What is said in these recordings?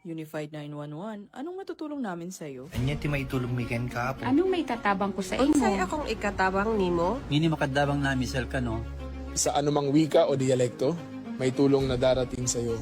Unified 911, anong matutulong namin sa'yo? Anya ti maitulong mi ken kapo. Anong may tatabang ko sa imo? Unsay akong ikatabang nimo? Ngini makadabang na misal ka no. Sa anumang wika o dialekto, may tulong na darating sa iyo.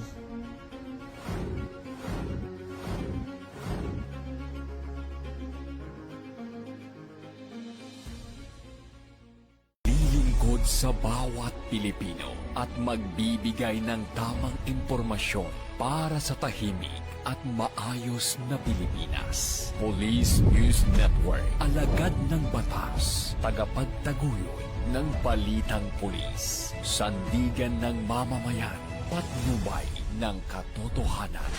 Lilingkod sa bawat Pilipino at magbibigay ng tamang impormasyon para sa tahimik at maayos na Pilipinas. Police News Network, alagad ng batas, tagapagtaguyod ng balitang pulis, sandigan ng mamamayan, patnubay ng katotohanan.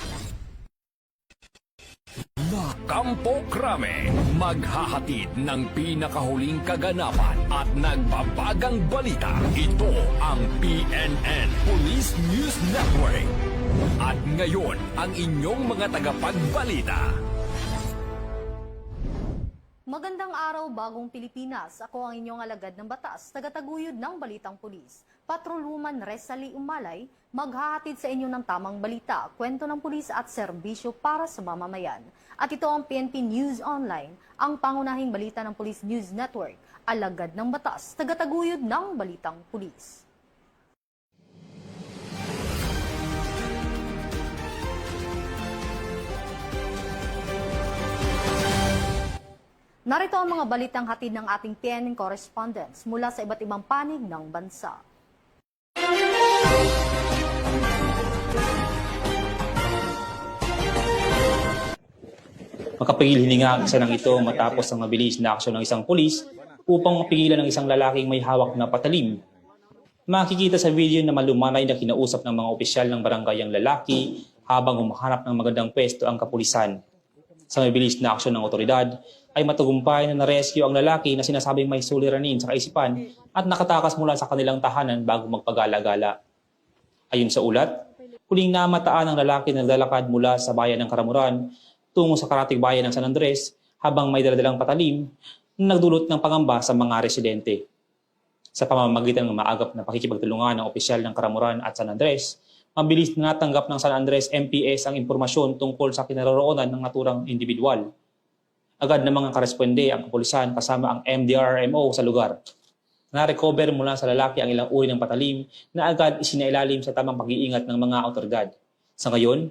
La Campo Crame, maghahatid ng pinakahuling kaganapan at nagbabagang balita. Ito ang PNN Police News Network. At ngayon, ang inyong mga tagapagbalita. Magandang araw, bagong Pilipinas. Ako ang inyong alagad ng batas, tagataguyod ng Balitang Pulis. Patrolwoman Resali Umalay, maghahatid sa inyo ng tamang balita, kwento ng pulis at serbisyo para sa mamamayan. At ito ang PNP News Online, ang pangunahing balita ng Police News Network, alagad ng batas, tagataguyod ng Balitang Pulis. Narito ang mga balitang hatid ng ating PNN correspondents mula sa iba't ibang panig ng bansa. Makapigil hininga ang isa ng ito matapos ang mabilis na aksyon ng isang pulis upang mapigilan ng isang lalaking may hawak na patalim. Makikita sa video na malumanay na kinausap ng mga opisyal ng barangay ang lalaki habang humahanap ng magandang pwesto ang kapulisan. Sa mabilis na aksyon ng otoridad, ay matagumpay na na-rescue ang lalaki na sinasabing may suliranin sa kaisipan at nakatakas mula sa kanilang tahanan bago magpagala-gala. Ayon sa ulat, huling namataan ang lalaki na naglalakad mula sa bayan ng Karamuran tungo sa karatig bayan ng San Andres habang may daladalang patalim na nagdulot ng pangamba sa mga residente. Sa pamamagitan ng maagap na pakikipagtulungan ng opisyal ng Karamuran at San Andres, mabilis na natanggap ng San Andres MPS ang impormasyon tungkol sa kinaroroonan ng naturang individual. Agad na mga karesponde ang kapulisan kasama ang MDRMO sa lugar. Na-recover mula sa lalaki ang ilang uri ng patalim na agad isinailalim sa tamang pag-iingat ng mga otoridad. Sa ngayon,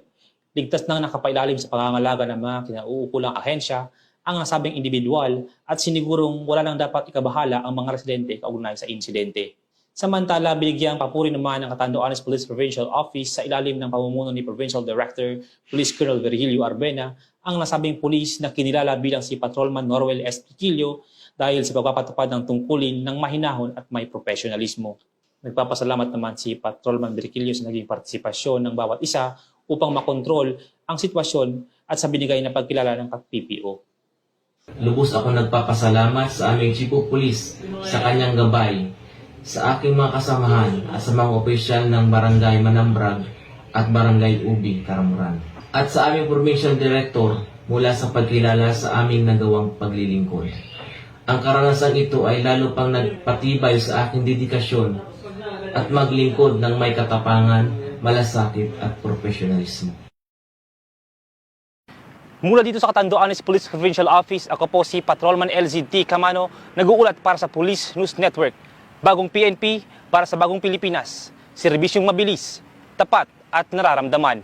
ligtas nang nakapailalim sa pangangalaga ng mga kinauukulang ahensya ang nasabing individual at sinigurong wala nang dapat ikabahala ang mga residente kaugnay sa insidente. Samantala, binigyang papuri naman ng Catanduanes Police Provincial Office sa ilalim ng pamumuno ni Provincial Director Police Colonel Virgilio Arbena ang nasabing pulis na kinilala bilang si Patrolman Norwel S. Piquillo dahil sa pagpapatupad ng tungkulin ng mahinahon at may profesionalismo. Nagpapasalamat naman si Patrolman Virgilio sa naging partisipasyon ng bawat isa upang makontrol ang sitwasyon at sa binigay na pagkilala ng PPO. Lubos ako nagpapasalamat sa aming Chief of Police sa kanyang gabay, sa aking mga kasamahan at sa mga opisyal ng Barangay Manambrag at Barangay Ubi, Karamuran. At sa aming Provincial Director mula sa pagkilala sa aming nagawang paglilingkod. Ang karanasang ito ay lalo pang nagpatibay sa aking dedikasyon at maglingkod ng may katapangan, malasakit at profesionalismo. Mula dito sa Catanduanes Police Provincial Office, ako po si Patrolman LZT Camano, nag-uulat para sa Police News Network. Bagong PNP para sa bagong Pilipinas. Serbisyong mabilis, tapat at nararamdaman.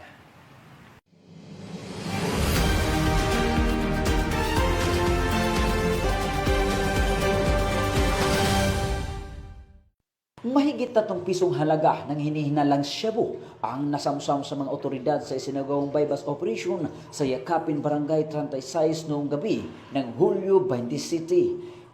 Mahigit 3 pisong halaga ng hinihinalang shabu ang nasamsam sa mga otoridad sa isinagawang bypass operation sa Yakapin Barangay 36 noong gabi ng Hulyo 20 City.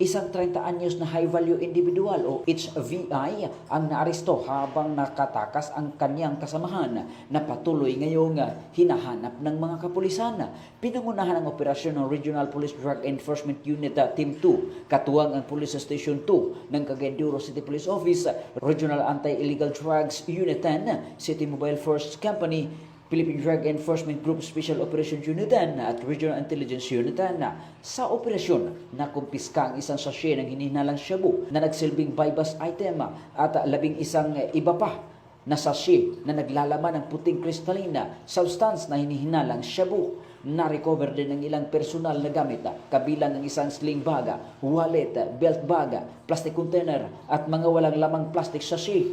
Isang 30 anyos na high-value individual o HVI ang naaresto habang nakatakas ang kanyang kasamahan na patuloy ngayong hinahanap ng mga kapulisan. Pinangunahan ang operasyon ng Regional Police Drug Enforcement Unit Team 2, katuwang ang Police Station 2 ng Cagayan de Oro City Police Office, Regional Anti-Illegal Drugs Unit 10, City Mobile Force Company, Philippine Drug Enforcement Group Special Operations Unit 10 at Regional Intelligence Unit 10. Sa operasyon, nakumpiska ang isang sachet ng hinihinalang shabu na nagsilbing bypass item at 11 iba pa na sachet na naglalaman ng puting kristalina, substance na hinihinalang shabu. Na-recover din ng ilang personal na gamit, kabilang ang isang sling baga, wallet, belt baga, plastic container at mga walang lamang plastic sachet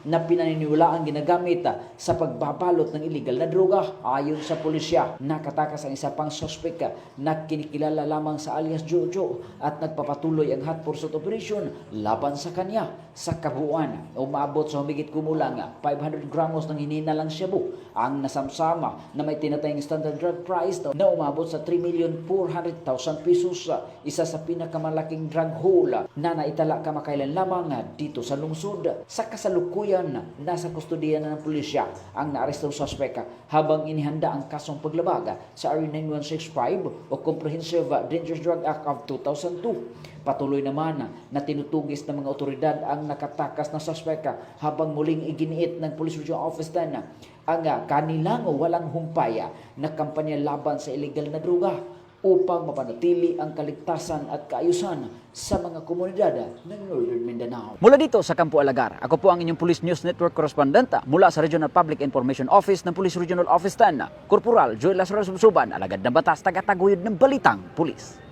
na pinaniniwalaang ginagamit sa pagbabalot ng illegal na droga. Ayon sa pulisya, nakatakas ang isa pang suspect na kinikilala lamang sa alias Jojo at nagpapatuloy ang hot pursuit operation laban sa kanya. Sa kabuuan, umabot sa humigit kumulang 500 gramos ng hinihinalang shabu ang nasamsama na may tinatayang standard drug price na umabot sa 3,400,000 pesos. Isa sa pinakamalaking drug haul na naitala kamakailan lamang dito sa lungsod. Sa kasalukuyan, nasa kustodiya na ng pulisya ang naarestong suspect habang inihanda ang kasong paglabag sa RA 9165 o Comprehensive Dangerous Drug Act of 2002. Patuloy naman na tinutugis ng mga otoridad ang nakatakas na suspect habang muling iginiit ng Police Regional Office 10 ang kanilang walang humpaya na kampanya laban sa illegal na droga upang mapanatili ang kaligtasan at kaayusan sa mga komunidad ng Northern Mindanao. Mula dito sa Campo Alagar, ako po ang inyong Police News Network correspondent mula sa Regional Public Information Office ng Police Regional Office 10, Corporal Joel Lazaro Subsuban, alagad ng batas, tagataguyod ng balitang pulis.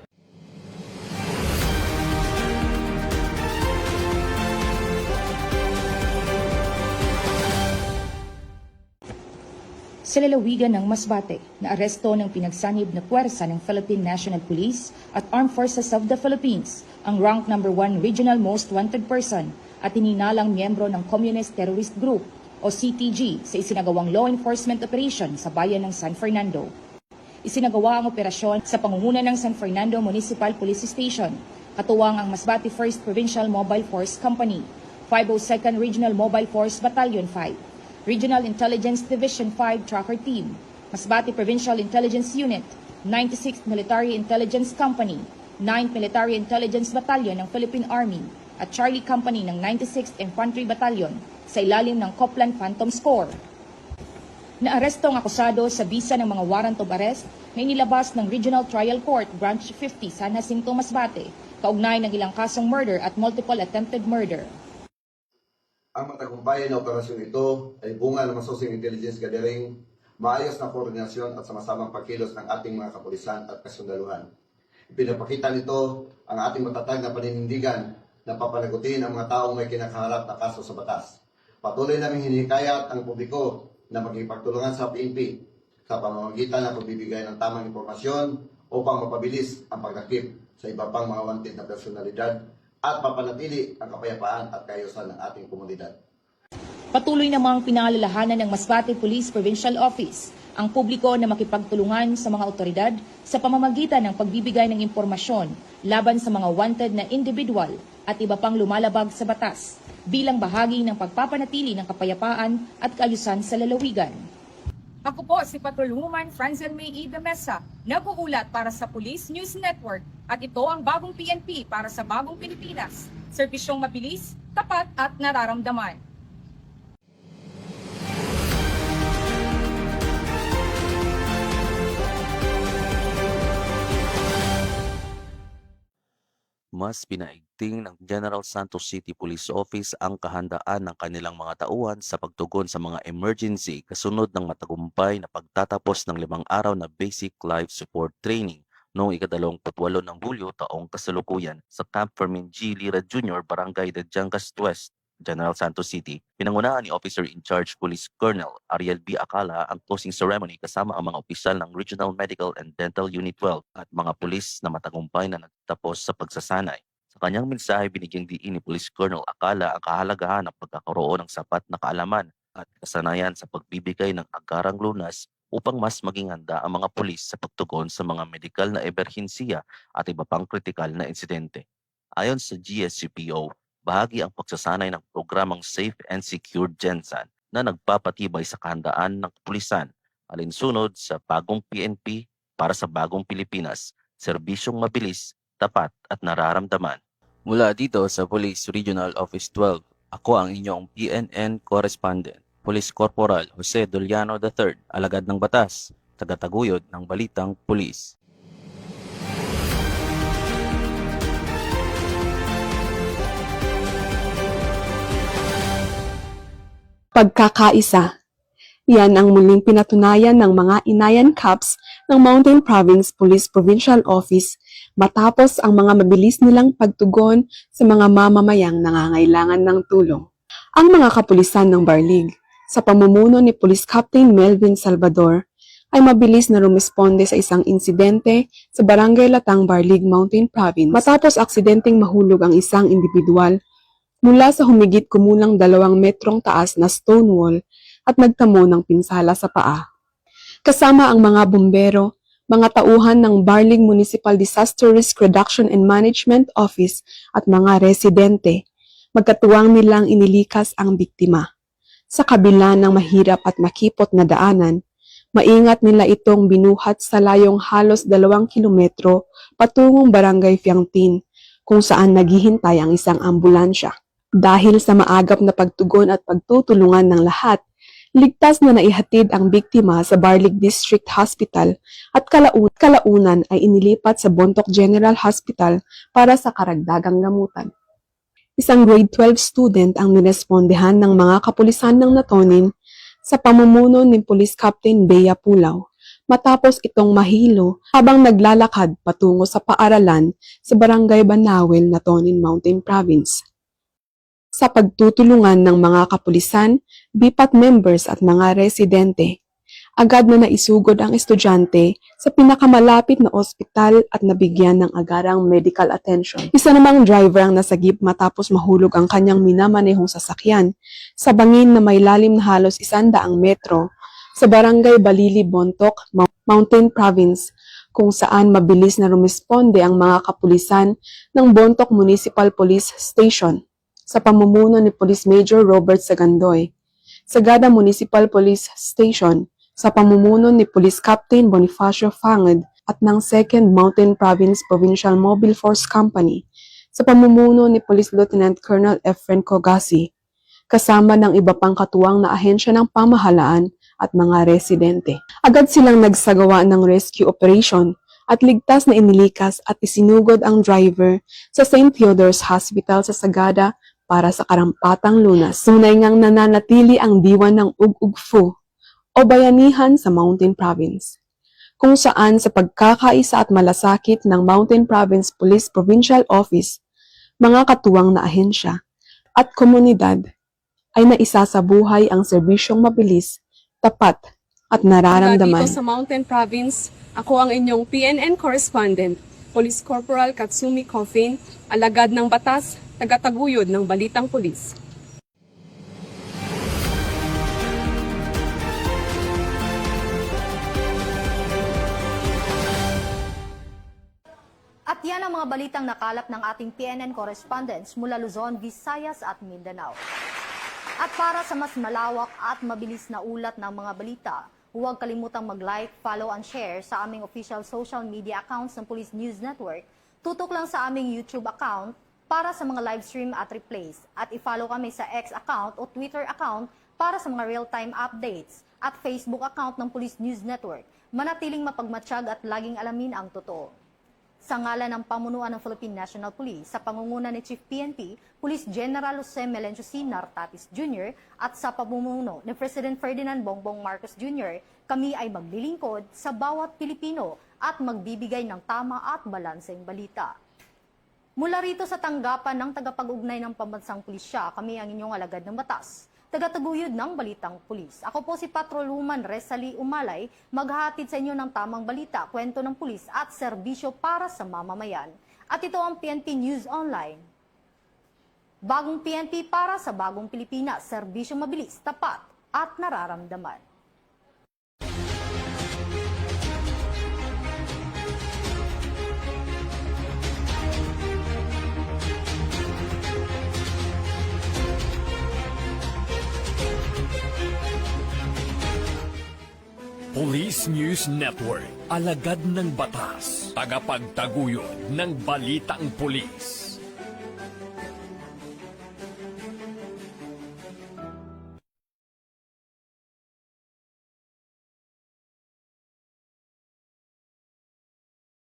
Sa lalawigan ng Masbate, naaresto ng pinagsanib na puwersa ng Philippine National Police at Armed Forces of the Philippines ang rank number 1 Regional Most Wanted Person at hininalang miyembro ng Communist Terrorist Group o CTG sa isinagawang law enforcement operation sa bayan ng San Fernando. Isinagawa ang operasyon sa pangunguna ng San Fernando Municipal Police Station, katuwang ang Masbate 1st Provincial Mobile Force Company, 502nd Regional Mobile Force Battalion 5, Regional Intelligence Division 5 Tracker Team, Masbate Provincial Intelligence Unit, 96th Military Intelligence Company, 9th Military Intelligence Battalion ng Philippine Army at Charlie Company ng 96th Infantry Battalion sa ilalim ng Copland Phantom Score. Naaresto ang akusado sa bisa ng mga warrant of arrest na inilabas ng Regional Trial Court Branch 50 San Jacinto, Masbate, kaugnay ng ilang kasong murder at multiple attempted murder. Ang matagumpay na operasyon ito ay bunga ng masusing intelligence gathering, maayos na koordinasyon at sama-samang pagkilos ng ating mga kapulisan at kasundaluhan. Ipinapakita nito ang ating matatag na paninindigan na papanagutin ang mga taong may kinakaharap na kaso sa batas. Patuloy namin hinihikayat ang publiko na maging-pagtulungan sa PNP sa pamamagitan ng pagbibigay ng tamang impormasyon upang mapabilis ang pagdakip sa iba pang mga wanted na personalidad at mapanatili ang kapayapaan at kaayusan ng ating komunidad. Patuloy namang pinaalalahanan ng Masbate Police Provincial Office ang publiko na makipagtulungan sa mga otoridad sa pamamagitan ng pagbibigay ng impormasyon laban sa mga wanted na individual at iba pang lumalabag sa batas bilang bahagi ng pagpapanatili ng kapayapaan at kaayusan sa lalawigan. Ako po si Patrolwoman Franzel May E. de Mesa, nag-uulat para sa Police News Network at ito ang bagong PNP para sa bagong Pilipinas. Serbisyong mabilis, tapat at nararamdaman. Mas pinaigting ng General Santos City Police Office ang kahandaan ng kanilang mga tauhan sa pagtugon sa mga emergency kasunod ng matagumpay na pagtatapos ng 5 araw na Basic Life Support Training noong 28 ng Hulyo taong kasalukuyan sa Camp Fermin G. Lira Jr., Barangay Dadyangas West, General Santos City. Pinangunahan ni Officer in Charge Police Colonel Ariel B. Acala ang closing ceremony kasama ang mga opisyal ng Regional Medical and Dental Unit 12 at mga pulis na matagumpay na nagtapos sa pagsasanay. Sa kanyang mensahe, binigyang diin ni Police Colonel Acala ang kahalagahan ng pagkakaroon ng sapat na kaalaman at kasanayan sa pagbibigay ng agarang lunas upang mas maging handa ang mga pulis sa pagtugon sa mga medikal na emerhensiya at iba pang kritikal na insidente. Ayon sa GSCPO, bahagi ang pagsasanay ng programang Safe and Secure Gensan na nagpapatibay sa kahandaan ng kapulisan alinsunod sa bagong PNP para sa bagong Pilipinas, serbisyong mabilis, tapat at nararamdaman. Mula dito sa Police Regional Office 12, ako ang inyong PNN correspondent, Police Corporal Jose Doliano III, alagad ng batas, tagataguyod ng balitang pulis. Pagkakaisa. Yan ang muling pinatunayan ng mga Inayan Cups ng Mountain Province Police Provincial Office matapos ang mga mabilis nilang pagtugon sa mga mamamayang nangangailangan ng tulong. Ang mga kapulisan ng Barlig, sa pamumuno ni Police Captain Melvin Salvador, ay mabilis na rumesponde sa isang insidente sa Barangay Latang, Barlig, Mountain Province matapos aksidenteng mahulog ang isang individual mula sa humigit kumulang 2 metrong taas na stone wall at nagtamo ng pinsala sa paa. Kasama ang mga bumbero, mga tauhan ng Barlig Municipal Disaster Risk Reduction and Management Office at mga residente, magkatuwang nilang inilikas ang biktima. Sa kabila ng mahirap at makipot na daanan, maingat nila itong binuhat sa layong halos 2 kilometro patungong Barangay Fiangtin, kung saan naghihintay ang isang ambulansya. Dahil sa maagap na pagtugon at pagtutulungan ng lahat, ligtas na naihatid ang biktima sa Barlig District Hospital at kalaunan ay inilipat sa Bontoc General Hospital para sa karagdagang gamutan. Isang grade 12 student ang nirespondehan ng mga kapulisan ng Natonin sa pamumuno ni Police Captain Bea Pulaw matapos itong mahilo habang naglalakad patungo sa paaralan sa Barangay Banawel, Natonin Mountain Province. Sa pagtutulungan ng mga kapulisan, BIPAT members at mga residente, agad na naisugod ang estudyante sa pinakamalapit na ospital at nabigyan ng agarang medical attention. Isa namang driver ang nasagip matapos mahulog ang kanyang minamanehong sasakyan sa bangin na may lalim na halos 100 metro sa Barangay Balili, Bontoc, Mountain Province, kung saan mabilis na rumesponde ang mga kapulisan ng Bontoc Municipal Police Station sa pamumuno ni Police Major Robert Sagandoy, Sagada Municipal Police Station sa pamumuno ni Police Captain Bonifacio Fanged at ng 2nd Mountain Province Provincial Mobile Force Company sa pamumuno ni Police Lieutenant Colonel Efren Cogasi, kasama ng iba pang katuwang na ahensya ng pamahalaan at mga residente. Agad silang nagsagawa ng rescue operation at ligtas na inilikas at isinugod ang driver sa St. Theodore's Hospital sa Sagada para sa karampatang lunas. Tunay ngang nananatili ang diwan ng Ug-Ug-Fu o bayanihan sa Mountain Province, kung saan sa pagkakaisa at malasakit ng Mountain Province Police Provincial Office, mga katuwang na ahensya at komunidad ay naisasabuhay ang serbisyong mabilis, tapat at nararamdaman. Dito sa Mountain Province, ako ang inyong PNN correspondent, Police Corporal Katsumi Coffin, alagad ng batas, tagataguyod ng Balitang Pulis. At yan ang mga balitang nakalap ng ating PNN correspondents mula Luzon, Visayas at Mindanao. At para sa mas malawak at mabilis na ulat ng mga balita, huwag kalimutang mag-like, follow and share sa aming official social media accounts ng Police News Network. Tutok lang sa aming YouTube account para sa mga live stream at replays. At i-follow kami sa X account o Twitter account para sa mga real-time updates at Facebook account ng Police News Network. Manatiling mapagmatsyag at laging alamin ang totoo. Sa ngalan ng pamunuan ng Philippine National Police, sa pangunguna ni Chief PNP, Police General Jose Melencio C. Nartatis Jr. at sa pamumuno ni President Ferdinand Bongbong Marcos Jr., kami ay maglilingkod sa bawat Pilipino at magbibigay ng tama at balanseng balita. Mula rito sa tanggapan ng tagapag-ugnay ng Pambansang Pulisya, kami ang inyong alagad ng batas, tagataguyod ng Balitang Pulis. Ako po si Patrolwoman Resali Umalay, maghahatid sa inyo ng tamang balita, kwento ng pulis at serbisyo para sa mamamayan. At ito ang PNP News Online. Bagong PNP para sa bagong Pilipinas, serbisyo mabilis, tapat at nararamdaman. Police News Network, alagad ng batas, tagapagtaguyod ng Balitang Pulis.